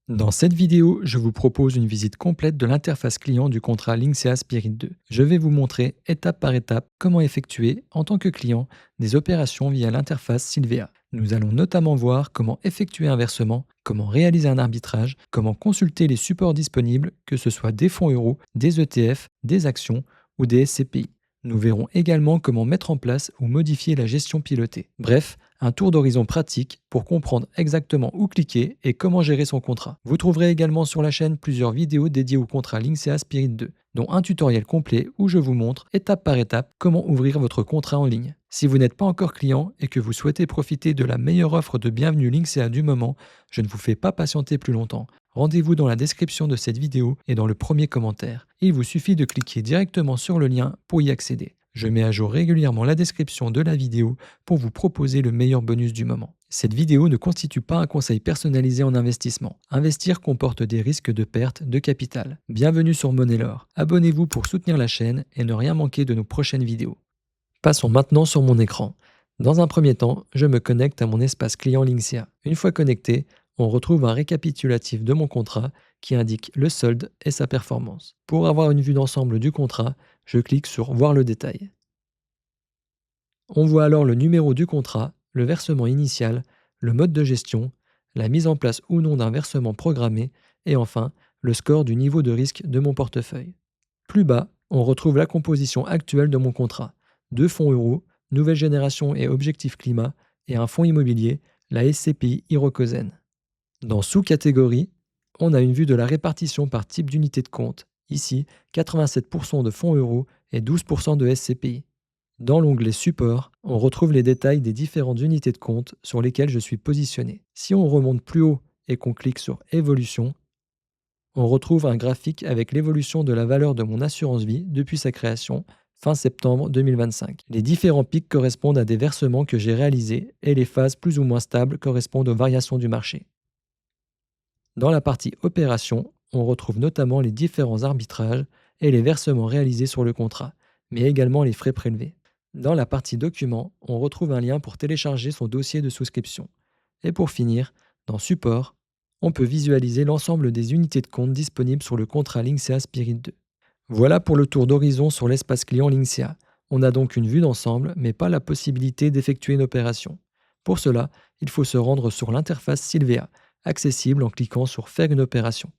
Dans cette vidéo, je vous propose une visite complète de l'interface client du contrat Linksea Spirit 2. Je vais vous montrer étape par étape comment effectuer, en tant que client, des opérations via l'interface Sylvea. Nous allons notamment voir comment effectuer un versement, comment réaliser un arbitrage, comment consulter les supports disponibles, que ce soit des fonds euros, des ETF, des actions ou des SCPI. Nous verrons également comment mettre en place ou modifier la gestion pilotée. Bref, un tour d'horizon pratique pour comprendre exactement où cliquer et comment gérer son contrat. Vous trouverez également sur la chaîne plusieurs vidéos dédiées au contrat Linksea Spirit 2, dont un tutoriel complet où je vous montre étape par étape comment ouvrir votre contrat en ligne. Si vous n'êtes pas encore client et que vous souhaitez profiter de la meilleure offre de bienvenue Linksea du moment, je ne vous fais pas patienter plus longtemps. Rendez-vous dans la description de cette vidéo et dans le premier commentaire. Il vous suffit de cliquer directement sur le lien pour y accéder. Je mets à jour régulièrement la description de la vidéo pour vous proposer le meilleur bonus du moment. Cette vidéo ne constitue pas un conseil personnalisé en investissement. Investir comporte des risques de perte de capital. Bienvenue sur Monelore. Abonnez-vous pour soutenir la chaîne et ne rien manquer de nos prochaines vidéos. Passons maintenant sur mon écran. Dans un premier temps, je me connecte à mon espace client Linksea. Une fois connecté, on retrouve un récapitulatif de mon contrat qui indique le solde et sa performance. Pour avoir une vue d'ensemble du contrat, je clique sur Voir le détail. On voit alors le numéro du contrat, le versement initial, le mode de gestion, la mise en place ou non d'un versement programmé et enfin le score du niveau de risque de mon portefeuille. Plus bas, on retrouve la composition actuelle de mon contrat. 2 fonds euros, nouvelle génération et objectif climat et un fonds immobilier, la SCPI Hirokozen. Dans sous-catégorie, on a une vue de la répartition par type d'unité de compte. Ici, 87% de fonds euros et 12% de SCPI. Dans l'onglet Support, on retrouve les détails des différentes unités de compte sur lesquelles je suis positionné. Si on remonte plus haut et qu'on clique sur Évolution, on retrouve un graphique avec l'évolution de la valeur de mon assurance vie depuis sa création, fin septembre 2025. Les différents pics correspondent à des versements que j'ai réalisés et les phases plus ou moins stables correspondent aux variations du marché. Dans la partie Opérations, on retrouve notamment les différents arbitrages et les versements réalisés sur le contrat, mais également les frais prélevés. Dans la partie Documents, on retrouve un lien pour télécharger son dossier de souscription. Et pour finir, dans Support, on peut visualiser l'ensemble des unités de compte disponibles sur le contrat Linksea Spirit 2. Voilà pour le tour d'horizon sur l'espace client Linksea. On a donc une vue d'ensemble, mais pas la possibilité d'effectuer une opération. Pour cela, il faut se rendre sur l'interface Sylvea, accessible en cliquant sur Faire une opération.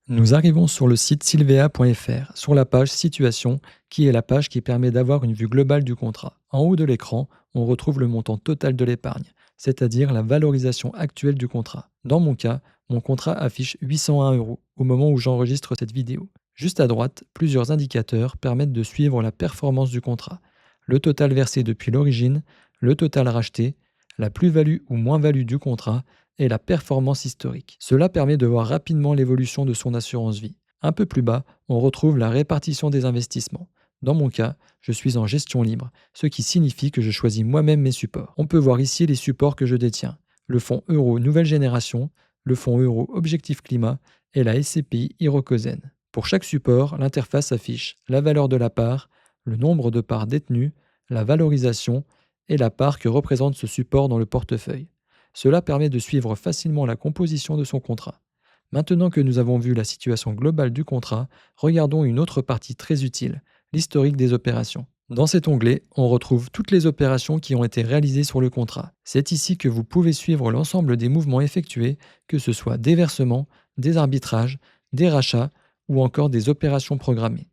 Nous arrivons sur le site sylvea.fr, sur la page Situation, qui est la page qui permet d'avoir une vue globale du contrat. En haut de l'écran, on retrouve le montant total de l'épargne, c'est-à-dire la valorisation actuelle du contrat. Dans mon cas, mon contrat affiche 801 € au moment où j'enregistre cette vidéo. Juste à droite, plusieurs indicateurs permettent de suivre la performance du contrat. Le total versé depuis l'origine, le total racheté, la plus-value ou moins-value du contrat et la performance historique. Cela permet de voir rapidement l'évolution de son assurance vie. Un peu plus bas, on retrouve la répartition des investissements. Dans mon cas, je suis en gestion libre, ce qui signifie que je choisis moi-même mes supports. On peut voir ici les supports que je détiens. Le fonds euro nouvelle génération, le fonds euro objectif climat et la SCPI Hirokozen. Pour chaque support, l'interface affiche la valeur de la part, le nombre de parts détenues, la valorisation et la part que représente ce support dans le portefeuille. Cela permet de suivre facilement la composition de son contrat. Maintenant que nous avons vu la situation globale du contrat, regardons une autre partie très utile, l'historique des opérations. Dans cet onglet, on retrouve toutes les opérations qui ont été réalisées sur le contrat. C'est ici que vous pouvez suivre l'ensemble des mouvements effectués, que ce soit des versements, des arbitrages, des rachats ou encore des opérations programmées.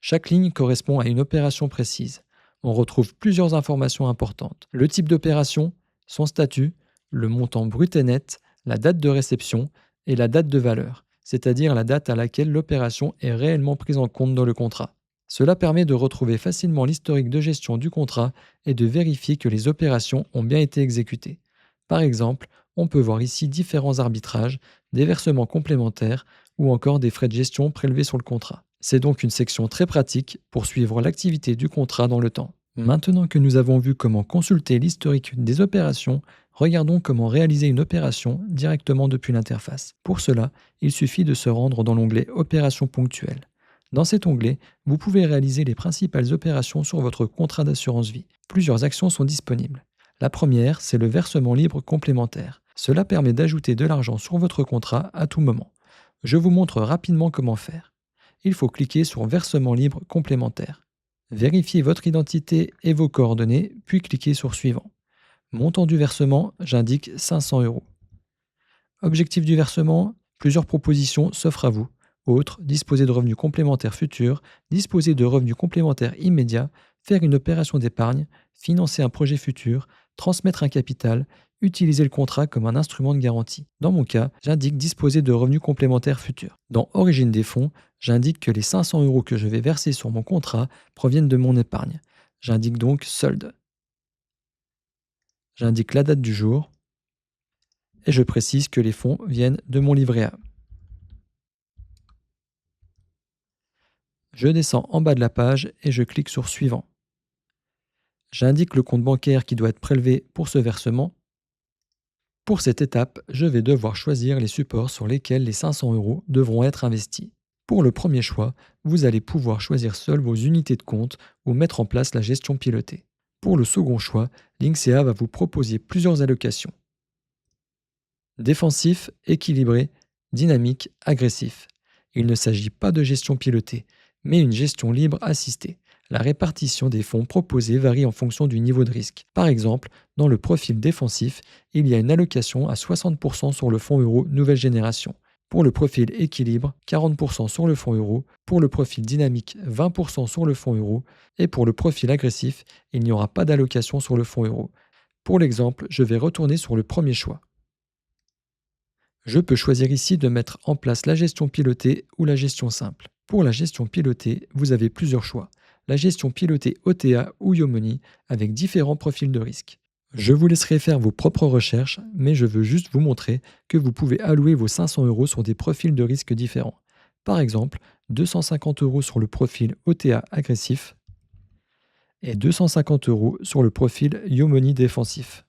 Chaque ligne correspond à une opération précise. On retrouve plusieurs informations importantes. Le type d'opération, son statut, le montant brut et net, la date de réception et la date de valeur, c'est-à-dire la date à laquelle l'opération est réellement prise en compte dans le contrat. Cela permet de retrouver facilement l'historique de gestion du contrat et de vérifier que les opérations ont bien été exécutées. Par exemple, on peut voir ici différents arbitrages, des versements complémentaires ou encore des frais de gestion prélevés sur le contrat. C'est donc une section très pratique pour suivre l'activité du contrat dans le temps. Maintenant que nous avons vu comment consulter l'historique des opérations, regardons comment réaliser une opération directement depuis l'interface. Pour cela, il suffit de se rendre dans l'onglet Opérations ponctuelles. Dans cet onglet, vous pouvez réaliser les principales opérations sur votre contrat d'assurance vie. Plusieurs actions sont disponibles. La première, c'est le versement libre complémentaire. Cela permet d'ajouter de l'argent sur votre contrat à tout moment. Je vous montre rapidement comment faire. Il faut cliquer sur Versement libre complémentaire. Vérifiez votre identité et vos coordonnées, puis cliquez sur Suivant. Montant du versement, j'indique 500 euros. Objectif du versement, plusieurs propositions s'offrent à vous. Autres, disposer de revenus complémentaires futurs, disposer de revenus complémentaires immédiats, faire une opération d'épargne, financer un projet futur, transmettre un capital, utiliser le contrat comme un instrument de garantie. Dans mon cas, j'indique disposer de revenus complémentaires futurs. Dans Origine des fonds, j'indique que les 500 euros que je vais verser sur mon contrat proviennent de mon épargne. J'indique donc solde. J'indique la date du jour et je précise que les fonds viennent de mon livret A. Je descends en bas de la page et je clique sur Suivant. J'indique le compte bancaire qui doit être prélevé pour ce versement. Pour cette étape, je vais devoir choisir les supports sur lesquels les 500 euros devront être investis. Pour le premier choix, vous allez pouvoir choisir seul vos unités de compte ou mettre en place la gestion pilotée. Pour le second choix, Linksea va vous proposer plusieurs allocations. Défensif, équilibré, dynamique, agressif. Il ne s'agit pas de gestion pilotée, mais une gestion libre assistée. La répartition des fonds proposés varie en fonction du niveau de risque. Par exemple, dans le profil défensif, il y a une allocation à 60% sur le fonds euro nouvelle génération. Pour le profil équilibre, 40% sur le fonds euro. Pour le profil dynamique, 20% sur le fonds euro. Et pour le profil agressif, il n'y aura pas d'allocation sur le fonds euro. Pour l'exemple, je vais retourner sur le premier choix. Je peux choisir ici de mettre en place la gestion pilotée ou la gestion simple. Pour la gestion pilotée, vous avez plusieurs choix. La gestion pilotée OTA ou Yomoni avec différents profils de risque. Je vous laisserai faire vos propres recherches, mais je veux juste vous montrer que vous pouvez allouer vos 500 euros sur des profils de risque différents. Par exemple, 250 euros sur le profil OTA agressif et 250 euros sur le profil Yomoni défensif.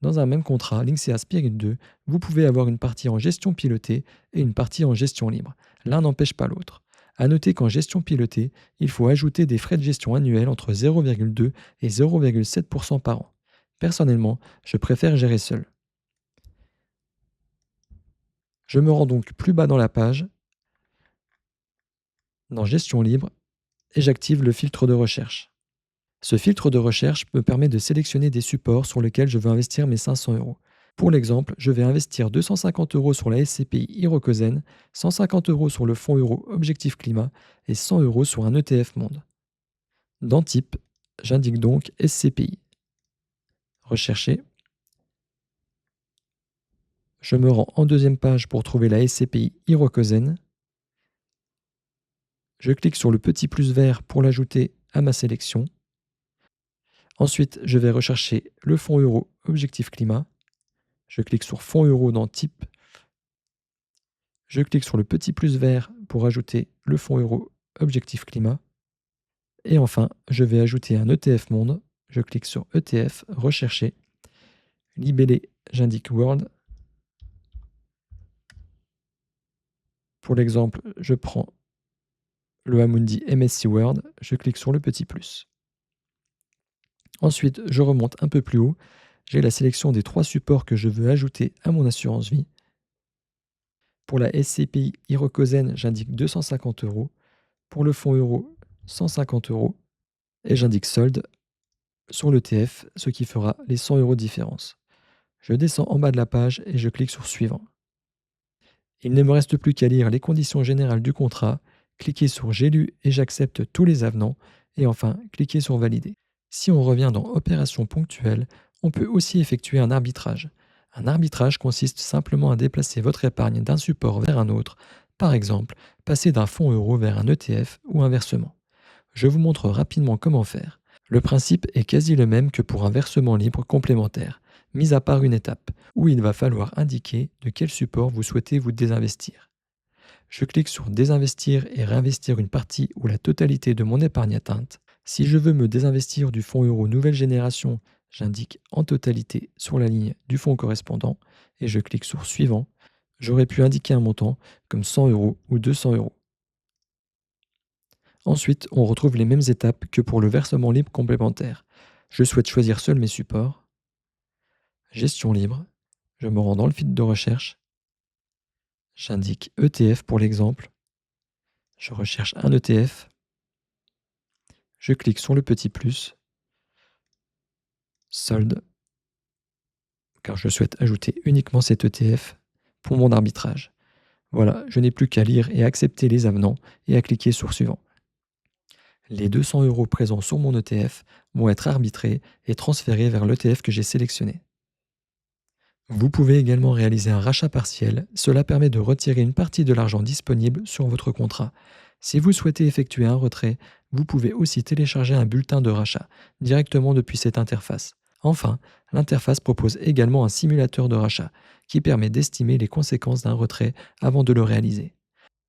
Dans un même contrat Linksea Spirit 2, vous pouvez avoir une partie en gestion pilotée et une partie en gestion libre. L'un n'empêche pas l'autre. À noter qu'en gestion pilotée, il faut ajouter des frais de gestion annuels entre 0,2 et 0,7% par an. Personnellement, je préfère gérer seul. Je me rends donc plus bas dans la page, dans Gestion libre, et j'active le filtre de recherche. Ce filtre de recherche me permet de sélectionner des supports sur lesquels je veux investir mes 500 euros. Pour l'exemple, je vais investir 250 euros sur la SCPI Hirokozen, 150 euros sur le fonds euro Objectif Climat et 100 euros sur un ETF Monde. Dans Type, j'indique donc SCPI. Rechercher. Je me rends en deuxième page pour trouver la SCPI Hirokozen. Je clique sur le petit plus vert pour l'ajouter à ma sélection. Ensuite, je vais rechercher le fonds euro Objectif Climat. Je clique sur Fonds euro dans Type. Je clique sur le petit plus vert pour ajouter le fonds euro Objectif Climat. Et enfin, je vais ajouter un ETF Monde. Je clique sur ETF, Rechercher. Libellé, j'indique World. Pour l'exemple, je prends le Amundi MSCI World. Je clique sur le petit plus. Ensuite, je remonte un peu plus haut. J'ai la sélection des 3 supports que je veux ajouter à mon assurance vie. Pour la SCPI Hirokozen, j'indique 250 euros. Pour le fonds euro, 150 euros. Et j'indique solde sur l'ETF, ce qui fera les 100 euros de différence. Je descends en bas de la page et je clique sur Suivant. Il ne me reste plus qu'à lire les conditions générales du contrat, cliquer sur J'ai lu et j'accepte tous les avenants, et enfin cliquer sur Valider. Si on revient dans Opérations ponctuelles, on peut aussi effectuer un arbitrage. Un arbitrage consiste simplement à déplacer votre épargne d'un support vers un autre, par exemple, passer d'un fonds euro vers un ETF ou inversement. Je vous montre rapidement comment faire. Le principe est quasi le même que pour un versement libre complémentaire, mis à part une étape, où il va falloir indiquer de quel support vous souhaitez vous désinvestir. Je clique sur Désinvestir et réinvestir une partie ou la totalité de mon épargne atteinte. Si je veux me désinvestir du fonds euro nouvelle génération, j'indique en totalité sur la ligne du fonds correspondant et je clique sur Suivant. J'aurais pu indiquer un montant comme 100 euros ou 200 euros. Ensuite, on retrouve les mêmes étapes que pour le versement libre complémentaire. Je souhaite choisir seul mes supports. Gestion libre. Je me rends dans le fil de recherche, j'indique ETF pour l'exemple, je recherche un ETF, je clique sur le petit plus, solde, car je souhaite ajouter uniquement cet ETF pour mon arbitrage. Voilà, je n'ai plus qu'à lire et accepter les avenants et à cliquer sur suivant. Les 200 € présents sur mon ETF vont être arbitrés et transférés vers l'ETF que j'ai sélectionné. Vous pouvez également réaliser un rachat partiel, cela permet de retirer une partie de l'argent disponible sur votre contrat. Si vous souhaitez effectuer un retrait, vous pouvez aussi télécharger un bulletin de rachat directement depuis cette interface. Enfin, l'interface propose également un simulateur de rachat qui permet d'estimer les conséquences d'un retrait avant de le réaliser.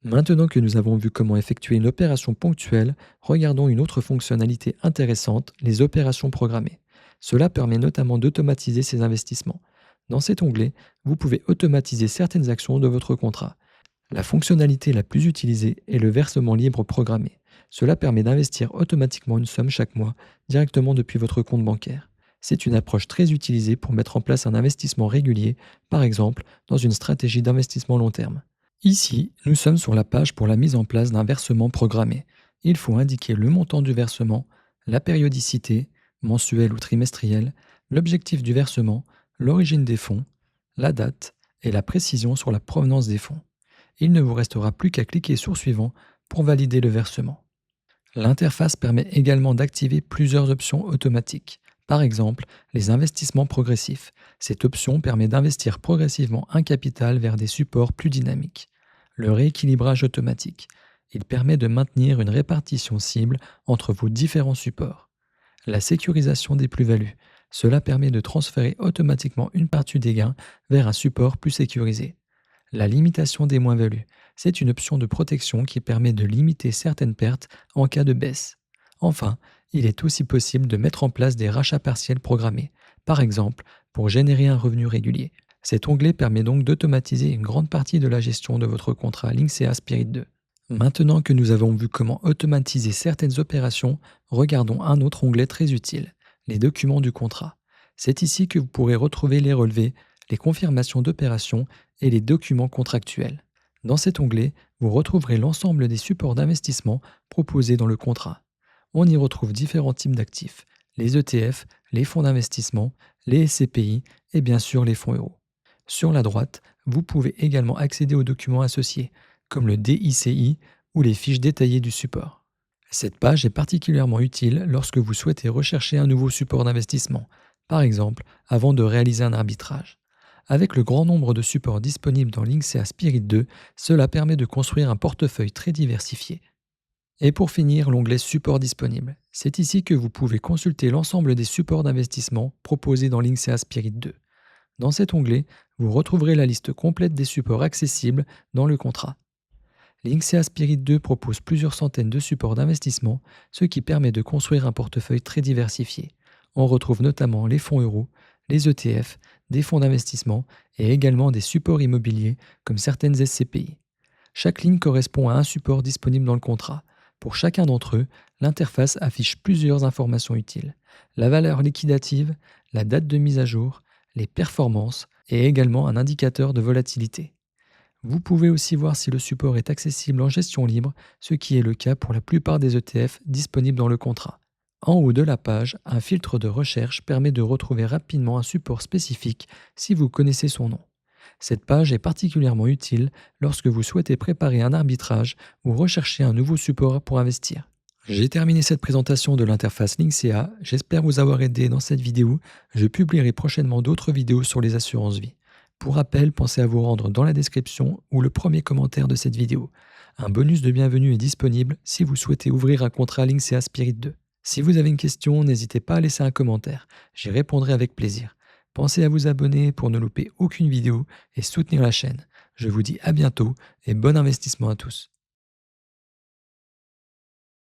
Maintenant que nous avons vu comment effectuer une opération ponctuelle, regardons une autre fonctionnalité intéressante, les opérations programmées. Cela permet notamment d'automatiser ces investissements. Dans cet onglet, vous pouvez automatiser certaines actions de votre contrat. La fonctionnalité la plus utilisée est le versement libre programmé. Cela permet d'investir automatiquement une somme chaque mois directement depuis votre compte bancaire. C'est une approche très utilisée pour mettre en place un investissement régulier, par exemple dans une stratégie d'investissement long terme. Ici, nous sommes sur la page pour la mise en place d'un versement programmé. Il faut indiquer le montant du versement, la périodicité, mensuelle ou trimestrielle, l'objectif du versement, l'origine des fonds, la date et la précision sur la provenance des fonds. Il ne vous restera plus qu'à cliquer sur Suivant pour valider le versement. L'interface permet également d'activer plusieurs options automatiques. Par exemple, les investissements progressifs. Cette option permet d'investir progressivement un capital vers des supports plus dynamiques. Le rééquilibrage automatique. Il permet de maintenir une répartition cible entre vos différents supports. La sécurisation des plus-values. Cela permet de transférer automatiquement une partie des gains vers un support plus sécurisé. La limitation des moins-values. C'est une option de protection qui permet de limiter certaines pertes en cas de baisse. Enfin, il est aussi possible de mettre en place des rachats partiels programmés, par exemple pour générer un revenu régulier. Cet onglet permet donc d'automatiser une grande partie de la gestion de votre contrat Linksea Spirit 2. Maintenant que nous avons vu comment automatiser certaines opérations, regardons un autre onglet très utile, les documents du contrat. C'est ici que vous pourrez retrouver les relevés, les confirmations d'opérations et les documents contractuels. Dans cet onglet, vous retrouverez l'ensemble des supports d'investissement proposés dans le contrat. On y retrouve différents types d'actifs, les ETF, les fonds d'investissement, les SCPI et bien sûr les fonds euros. Sur la droite, vous pouvez également accéder aux documents associés, comme le DICI ou les fiches détaillées du support. Cette page est particulièrement utile lorsque vous souhaitez rechercher un nouveau support d'investissement, par exemple avant de réaliser un arbitrage. Avec le grand nombre de supports disponibles dans Linksea Spirit 2, cela permet de construire un portefeuille très diversifié. Et pour finir, l'onglet Support disponible. C'est ici que vous pouvez consulter l'ensemble des supports d'investissement proposés dans Linksea Spirit 2. Dans cet onglet, vous retrouverez la liste complète des supports accessibles dans le contrat. Linksea Spirit 2 propose plusieurs centaines de supports d'investissement, ce qui permet de construire un portefeuille très diversifié. On retrouve notamment les fonds euros, les ETF, des fonds d'investissement et également des supports immobiliers comme certaines SCPI. Chaque ligne correspond à un support disponible dans le contrat. Pour chacun d'entre eux, l'interface affiche plusieurs informations utiles. La valeur liquidative, la date de mise à jour, les performances et également un indicateur de volatilité. Vous pouvez aussi voir si le support est accessible en gestion libre, ce qui est le cas pour la plupart des ETF disponibles dans le contrat. En haut de la page, un filtre de recherche permet de retrouver rapidement un support spécifique si vous connaissez son nom. Cette page est particulièrement utile lorsque vous souhaitez préparer un arbitrage ou rechercher un nouveau support pour investir. J'ai terminé cette présentation de l'interface Linksea, j'espère vous avoir aidé dans cette vidéo. Je publierai prochainement d'autres vidéos sur les assurances vie. Pour rappel, pensez à vous rendre dans la description ou le premier commentaire de cette vidéo. Un bonus de bienvenue est disponible si vous souhaitez ouvrir un contrat Linksea Spirit 2. Si vous avez une question, n'hésitez pas à laisser un commentaire, j'y répondrai avec plaisir. Pensez à vous abonner pour ne louper aucune vidéo et soutenir la chaîne. Je vous dis à bientôt et bon investissement à tous.